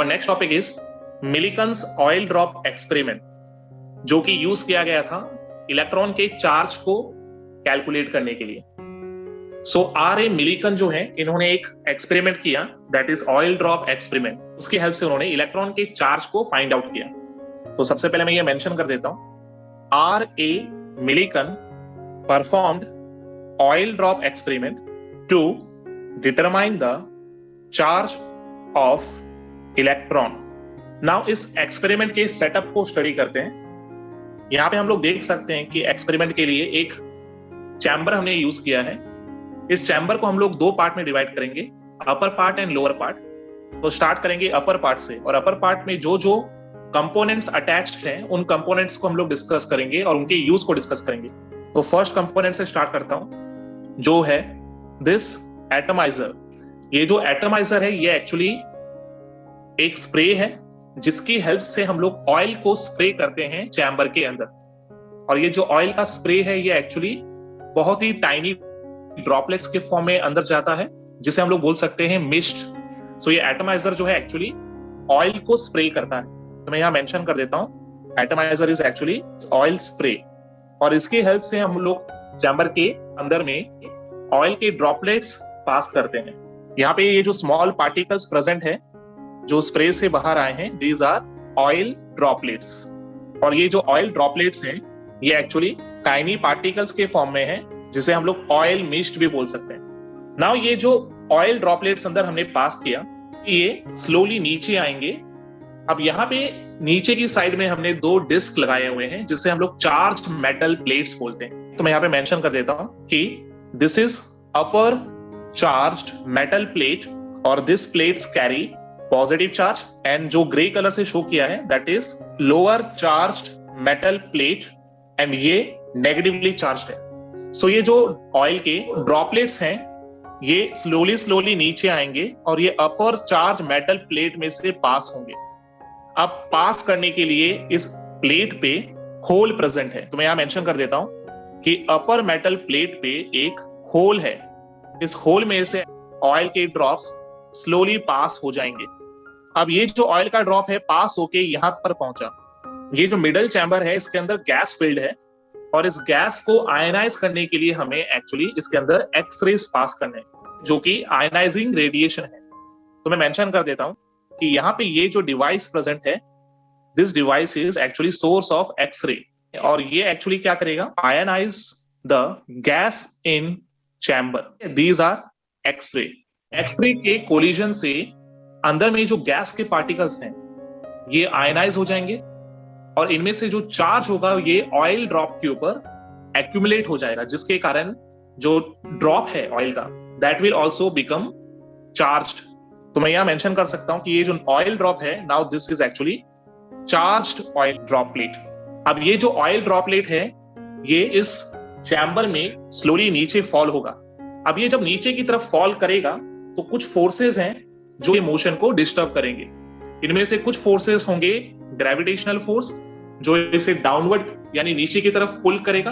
Next topic is Millikan's oil drop experiment, जो कि use किया गया था इलेक्ट्रॉन के चार्ज को कैलकुलेट करने के लिए। सो R.A. मिलिकन जो है, इन्होंने एक एक्सपेरिमेंट किया, that is oil drop experiment. उसकी हेल्प से उन्होंने इलेक्ट्रॉन के चार्ज को फाइंड आउट किया। तो सबसे पहले मैं ये मेंशन कर देता हूं, R.A. Millikan performed oil drop experiment to determine the charge of electron. Now इस एक्सपेरिमेंट के सेटअप को स्टडी करते हैं। यहां पे हम लोग देख सकते हैं कि एक्सपेरिमेंट के लिए एक चैम्बर हमने यूज किया है। इस चैम्बर को हम लोग दो पार्ट में डिवाइड करेंगे, upper part and lower part. तो स्टार्ट करेंगे अपर पार्ट से, और अपर पार्ट में जो जो कंपोनेंट्स अटैच्ड हैं उन कंपोनेंट्स को हम लोग डिस्कस करेंगे और उनके यूज को डिस्कस करेंगे। तो फर्स्ट कंपोनेंट से स्टार्ट करता हूं, जो है दिस एटमाइजर। ये जो एटमाइजर है, ये एक्चुअली एक स्प्रे है जिसकी हेल्प से हम लोग ऑयल को स्प्रे करते हैं चैम्बर के अंदर। और ये जो ऑयल का स्प्रे है, ये एक्चुअली बहुत ही टाइनी ड्रॉपलेट्स के फॉर्म में अंदर जाता है, जिसे हम लोग बोल सकते हैं मिस्ट। सो ये एटमाइजर जो है एक्चुअली ऑयल को स्प्रे करता है। तो मैं यहां मेंशन कर देता हूं, एटमाइजर इज एक्चुअली ऑयल स्प्रे। और इसकी हेल्प से हम लोग चैम्बर के अंदर में ऑयल के ड्रॉपलेट्स पास करते हैं। यहाँ पे ये जो स्मॉल पार्टिकल्स प्रेजेंट है जो स्प्रे से बाहर आए हैं, दीज आर ऑयल ड्रॉपलेट्स। और ये जो ऑयल ड्रॉपलेट्स हैं, ये एक्चुअली टाइनी पार्टिकल्स के फॉर्म में है, जिसे हम लोग ऑयल मिस्ट भी बोल सकते हैं। नाउ ये जो ऑयल ड्रॉपलेट्स अंदर हमने पास किया, ये स्लोली नीचे आएंगे। अब यहाँ पे नीचे की साइड में हमने दो डिस्क लगाए हुए हैं, जिसे हम लोग चार्ज मेटल प्लेट्स बोलते हैं। तो मैं यहाँ पे मेंशन कर देता हूं कि this is upper charged metal plate, और this plates carry positive charge. And जो ग्रे कलर से शो किया है, that is lower charged metal plate, and ये नेगेटिवली चार्ज्ड है। सो ये जो ऑयल के ड्रॉपलेट्स हैं, ये स्लोली स्लोली नीचे आएंगे और ये अपर चार्ज मेटल प्लेट में से पास होंगे। अब पास करने के लिए इस प्लेट पे होल प्रेजेंट है। तो मैं यहां मेंशन कर देता हूं कि अपर मेटल प्लेट पे एक होल है। इस होल में से ऑयल के ड्रॉप्स स्लोली पास हो जाएंगे। अब ये जो ऑयल का ड्रॉप है, पास होके यहां पर पहुंचा। ये जो मिडल चैम्बर है, इसके अंदर गैस फील्ड है, और इस गैस को आयनाइज करने के लिए हमें एक्चुअली इसके अंदर एक्सरेज पास करने हैं, जो कि आयनाइजिंग रेडिएशन है। तो मैं मेंशन कर देता हूं कि यहाँ पे ये जो डिवाइस प्रेजेंट है, this device is actually source of x ray. और ये एक्चुअली क्या करेगा, ionise the gas in chamber. These are x ray. X ray के कोलिजन से अंदर में जो गैस के पार्टिकल्स हैं, ये आयनाइज हो जाएंगे, और इनमें से जो चार्ज होगा ये ऑयल ड्रॉप के ऊपर एक्यूमुलेट हो जाएगा, जिसके कारण जो ड्रॉप है ऑयल का, that will also become charged. तो मैं यहां मेंशन कर सकता हूं कि ये जो ऑयल ड्रॉप है, now this is actually charged oil droplet. अब ये जो ऑयल ड्रॉपलेट है, ये इस चैम्बर में स्लोली नीचे फॉल होगा। अब ये जब नीचे की तरफ फॉल करेगा, तो कुछ फोर्सेस हैं जो ये मोशन को डिस्टर्ब करेंगे। इनमें से कुछ फोर्सेस होंगे ग्रेविटेशनल फोर्स, जो इसे डाउनवर्ड यानी नीचे की तरफ पुल करेगा।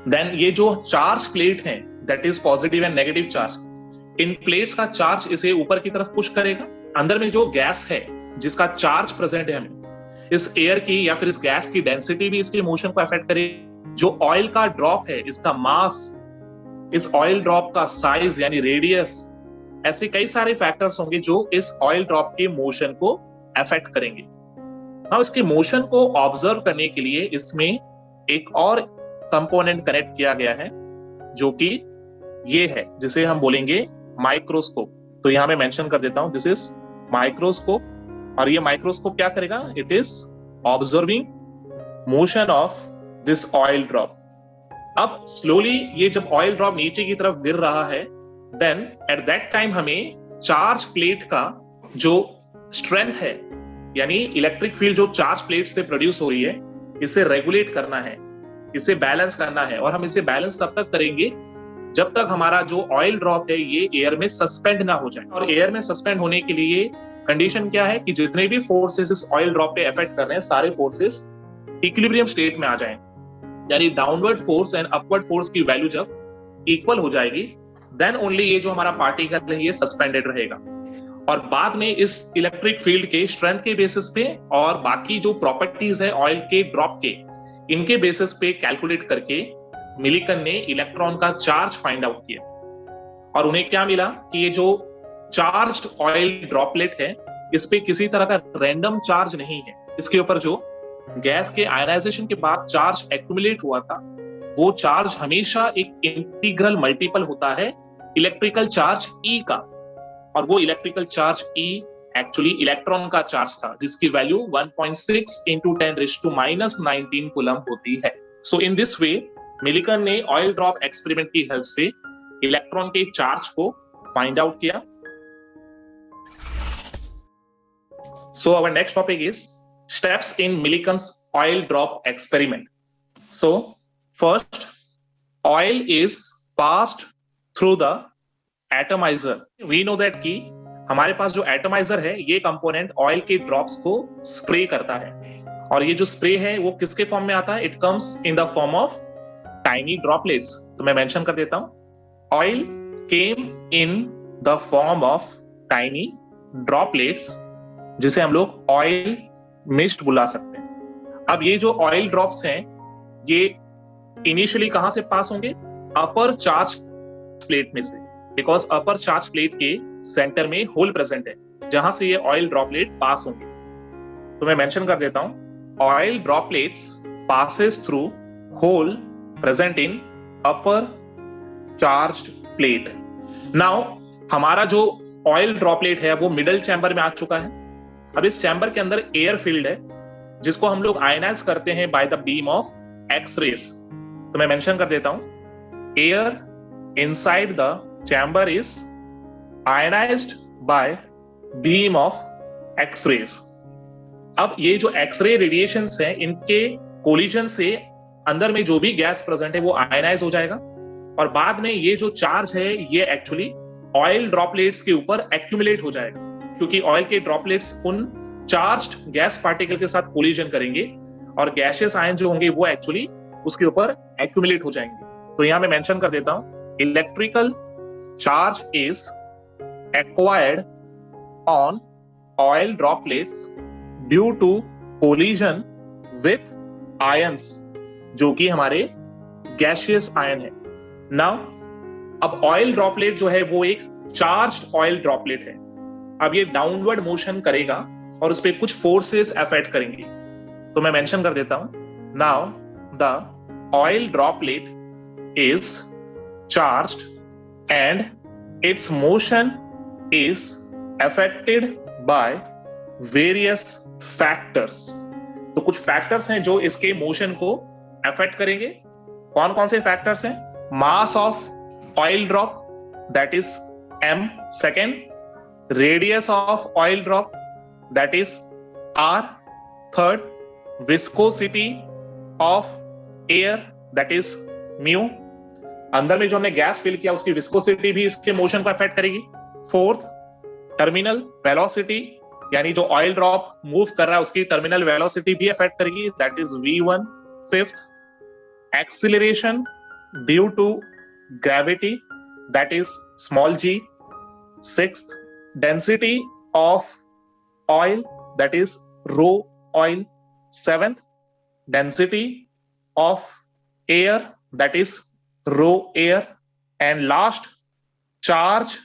देन ये जो चार्ज प्लेट है, that is positive and negative charge, in plates का चार्ज इसे ऊपर की तरफ पुश करेगा। अंदर में जो गैस है जिसका चार्ज प्रेजेंट है, हमें इस एयर की या फिर इस गैस की डेंसिटी भी इसके मोशन को अफेक्ट करेगी। जो ऑयल का ड्रॉप है, इसका मास, इस ऑयल ड्रॉप का साइज यानी रेडियस, ऐसे कई सारे फैक्टर्स होंगे जो इस ऑयल ड्रॉप के मोशन को अफेक्ट करेंगे। अब इसके मोशन को ऑब्जर्व करने के लिए इसमें एक और कंपोनेंट कनेक्ट किया गया है, जो कि ये है, जिसे हम बोलेंगे माइक्रोस्कोप। तो यहां मैं मेंशन कर देता हूं, दिस इज माइक्रोस्कोप। और ये माइक्रोस्कोप क्या करेगा, it is observing motion of this oil drop. अब स्लोली ये जब ऑयल ड्रॉप नीचे की तरफ गिर रहा है, देन एट दैट टाइम हमें चार्ज प्लेट का जो स्ट्रेंथ है, यानी इलेक्ट्रिक फील्ड जो चार्ज प्लेट से प्रोड्यूस हो रही है, इसे रेगुलेट करना है, इसे बैलेंस करना है। और हम इसे बैलेंस तब तक करेंगे जब तक हमारा जो ऑयल ड्रॉप है ये एयर में सस्पेंड ना हो जाए। और एयर में सस्पेंड होने के लिए कंडीशन क्या है कि जितने भी फोर्सेस इस ऑयल ड्रॉप पे इफेक्ट कर रहे हैं, सारे फोर्सेस इक्विलिब्रियम स्टेट में आ जाएं। यानी downward force and upward force की वैल्यू जब इक्वल हो जाएगी, देन ओनली ये जो हमारा पार्टिकल है ये सस्पेंडेड रहेगा। और बाद में इस इलेक्ट्रिक फील्ड के स्ट्रेंथ के बेसिस पे और बाकी जो प्रॉपर्टीज है ऑयल के ड्रॉप के, इनके बेसिस पे कैलकुलेट करके मिलिकन ने इलेक्ट्रॉन का चार्ज फाइंड आउट किया। और उन्हें क्या मिला कि ये जो चार्ज्ड ऑयल ड्रॉपलेट है, इस पे किसी तरह का रैंडम चार्ज नहीं है। इसके ऊपर जो गैस के आयनाइजेशन के बाद चार्ज एक्यूमुलेट हुआ था, वो चार्ज हमेशा एक इंटीग्रल मल्टीपल होता है इलेक्ट्रिकल चार्ज E का, और वो electrical charge E actually electron का चार्ज था, जिसकी वैल्यू 1.6 इंटू 10⁻⁻19 कूलम होती है। सो इन दिस वे मिलिकन ने ऑयल ड्रॉप एक्सपेरिमेंट की हेल्प से इलेक्ट्रॉन के चार्ज को फाइंड आउट किया। So our next topic is steps in Millikan's oil drop experiment. So first, oil is passed through the atomizer. We know that कि हमारे पास जो एटमाइजर है, ये कंपोनेंट ऑयल के ड्रॉप्स को स्प्रे करता है, और ये जो स्प्रे है वो किसके फॉर्म में आता है? It comes in the form of tiny droplets. तो मैं मेंशन कर देता हूं, oil came in the form of tiny droplets, जिसे हम लोग ऑयल मिस्ट बुला सकते हैं। अब ये जो ऑयल ड्रॉप्स हैं, ये इनिशियली कहां से पास होंगे? अपर चार्ज प्लेट में से, बिकॉज अपर चार्ज प्लेट के सेंटर में होल प्रेजेंट है, जहां से ये ऑयल ड्रॉपलेट पास होंगे। तो मैं मेंशन कर देता हूं, oil droplets passes through hole present in upper charge plate. Now हमारा जो ऑयल ड्रॉपलेट है वो मिडल चैम्बर में आ चुका है। अब इस चैम्बर के अंदर एयर फील्ड है, जिसको हम लोग आयनाइज करते हैं by the beam of x rays. तो मैं मेंशन कर देता हूं, air inside the chamber is ionised by beam of x rays. अब ये जो एक्सरे रेडिएशंस हैं, इनके कोलिजन से अंदर में जो भी गैस प्रेजेंट है वो आयनाइज हो जाएगा, और बाद में ये जो चार्ज है ये एक्चुअली ऑयल ड्रॉपलेट्स के ऊपर एक्यूमुलेट हो जाएगा, क्योंकि ऑयल के ड्रॉपलेट्स उन चार्ज्ड गैस पार्टिकल के साथ कोलिजन करेंगे, और गैसियस आयन जो होंगे वो एक्चुअली उसके ऊपर एक्यूमुलेट हो जाएंगे। तो यहां मैं मेंशन कर देता हूं, electrical charge is acquired on oil droplets due to collision with ions, जो कि हमारे गैसियस आयन है। नाउ अब ऑयल ड्रॉपलेट जो है वो एक चार्ज्ड ऑयल ड्रॉपलेट है। अब ये डाउनवर्ड मोशन करेगा और उस पर कुछ फोर्सेस अफेक्ट करेंगे। तो मैं मेंशन कर देता हूं, now the oil droplet is charged and it's motion is affected by various factors. तो कुछ फैक्टर्स हैं जो इसके मोशन को अफेक्ट करेंगे। कौन कौन से फैक्टर्स हैं? Mass of oil drop, that is m, second radius of oil drop, that is r, third viscosity of air, that is mu, अंदर में जो हमने गैस फिल किया उसकी विस्कोसिटी भी इसके मोशन को अफेक्ट करेगी। फोर्थ टर्मिनल वेलोसिटी, यानी जो ऑयल ड्रॉप मूव कर रहा है उसकी टर्मिनल वेलोसिटी भी अफेक्ट करेगी, that is v1। Fifth acceleration due to gravity, that is small g। Sixth density of oil, that is rho oil। seventh density of air, that is rho air। and last charge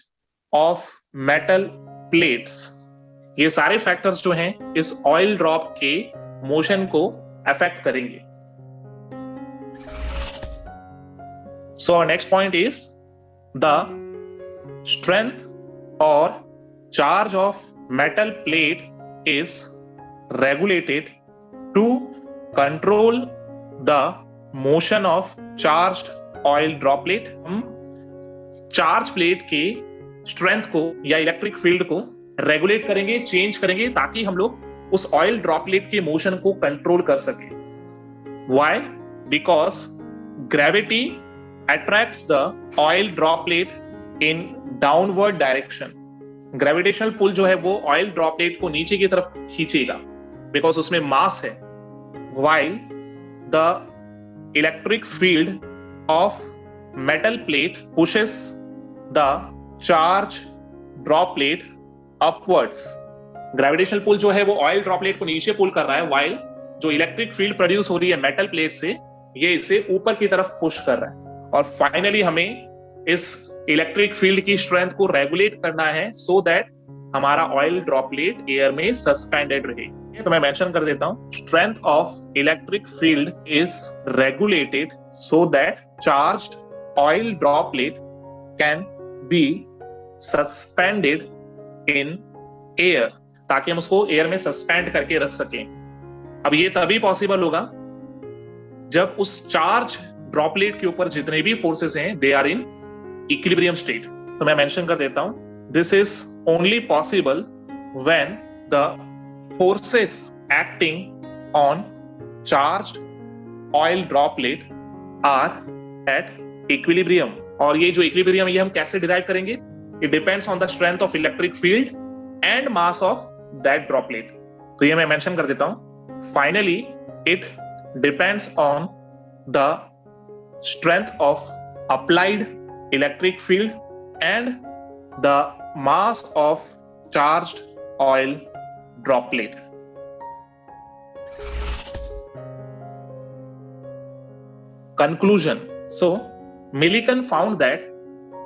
of metal plates। ये सारे factors जो हैं इस oil drop के motion को affect करेंगे। So our next point is the strength or charge of metal plate is regulated to control the motion of charged oil droplet। हम charge plate के स्ट्रेंथ को या इलेक्ट्रिक फील्ड को regulate करेंगे, change करेंगे, ताकि हम लोग उस ऑयल ड्रॉपलेट के मोशन को कंट्रोल कर सके। Why? Because gravity attracts the oil droplet in downward direction। Gravitational pull जो है वो ऑयल ड्रॉपलेट को नीचे की तरफ खींचेगा, बिकॉज उसमें मास है। While the electric field of metal plate pushes the charge droplet upwards. Gravitational pull जो है वो ऑयल ड्रॉपलेट को नीचे पुल कर रहा है, वाइल जो इलेक्ट्रिक फील्ड प्रोड्यूस हो रही है मेटल प्लेट से, ये इसे ऊपर की तरफ पुश कर रहा है। और फाइनली हमें इस इलेक्ट्रिक फील्ड की स्ट्रेंथ को रेगुलेट करना है सो दैट हमारा ऑयल ड्रॉपलेट एयर में सस्पेंडेड रहे। तो मैं मेंशन कर देता हूं, strength of electric field is regulated so that charged oil droplet can be suspended in air, ताकि हम उसको एयर में सस्पेंड करके रख सकें। अब ये तभी पॉसिबल होगा जब उस चार्ज ड्रॉपलेट के ऊपर जितने भी फोर्सेस हैं they are in equilibrium state. तो मैं मेंशन कर देता हूं, this is only possible when the forces acting on charged oil droplet are at equilibrium. और ये जो इक्विलिब्रियम ये हम कैसे डिराइव करेंगे? It depends on the strength of electric field and mass of that droplet. तो ये मैं मेंशन कर देता हूं, finally it depends on the strength of applied electric field and the mass of charged oil droplet. Conclusion. So, Millikan found that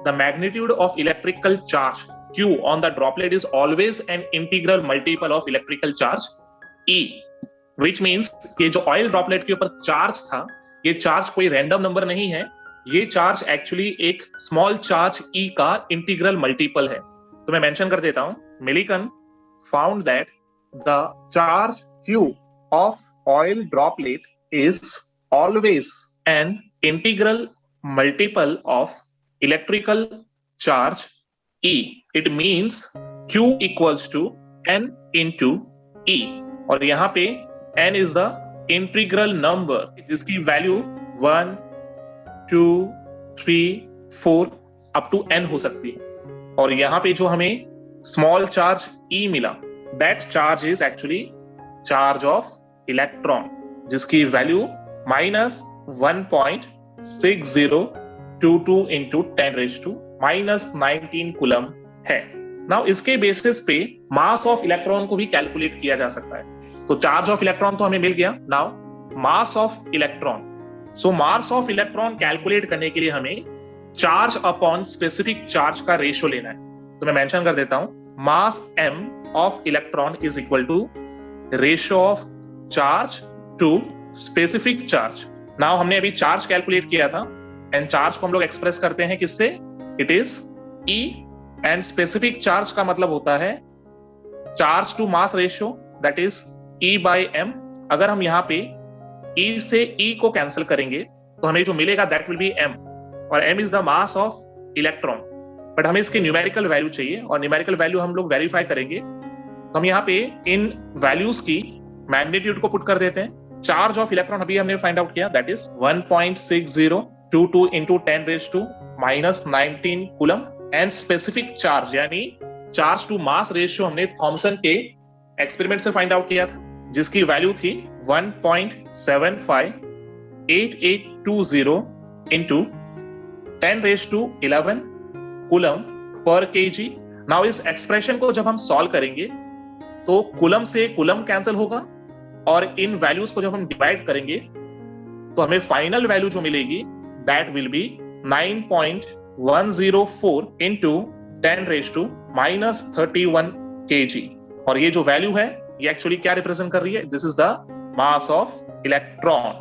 the magnitude of electrical charge Q on the droplet is always an integral multiple of electrical charge E, which means कि जो oil droplet के ऊपर charge था, ये charge कोई random number नहीं है, ये चार्ज एक्चुअली एक स्मॉल चार्ज ई का इंटीग्रल मल्टीपल है। तो मैं मेंशन कर देता हूं, Millikan found that the charge q of oil droplet is always an integral multiple of electrical charge e. It means q equals to n into e, और यहां पे n is the integral number जिसकी value 1, 2, 3, 4 up to n हो सकती है। और यहां पे जो हमें स्मॉल चार्ज E मिला, that charge is actually charge of electron जिसकी वैल्यू -1.6022 इंटू 10⁻⁻19 कूलम है। नाउ इसके बेसिस पे मास ऑफ इलेक्ट्रॉन को भी कैलकुलेट किया जा सकता है। तो चार्ज ऑफ इलेक्ट्रॉन तो हमें मिल गया, now mass of electron. So mass of electron calculate करने के लिए हमें चार्ज अपॉन स्पेसिफिक चार्ज का रेशियो लेना है। तो मैं मेंशन कर देता हूं, mass m of electron is equal to ratio of charge to specific charge. Now हमने अभी चार्ज कैलकुलेट किया था एंड चार्ज को हम लोग एक्सप्रेस करते हैं किससे? It is E, and specific charge का मतलब होता है charge to mass ratio, that is E by m। अगर हम यहाँ पे E से E को कैंसिल करेंगे तो हमें जो मिलेगा दैट विल बी m, और m is the mass of electron. But हमें इसके न्यूमेरिकल वैल्यू चाहिए, और न्यूमेरिकल वैल्यू हम लोग वेरीफाई करेंगे। तो हम यहाँ पे इन वैल्यूज की मैग्नीट्यूड को पुट कर देते हैं। चार्ज ऑफ इलेक्ट्रॉन अभी हमने फाइंड आउट किया, that is 1.6022 into 10⁻⁻19 coulomb, and specific charge यानी चार्ज टू मास रेशियो हमने थॉमसन के एक्सपेरिमेंट से फाइंड आउट किया था जिसकी वैल्यू थी 1.758820 into 10⁻11 coulomb per KG. Now इस एक्सप्रेशन को जब हम सॉल्व करेंगे तो कूलम से कूलम कैंसिल होगा, और इन वैल्यूज को जब हम डिवाइड करेंगे तो हमें फाइनल वैल्यू जो मिलेगी that will be 9.104 into 10⁻31 kg। और ये जो वैल्यू है ये एक्चुअली क्या रिप्रेजेंट कर रही है? This is the mass of electron.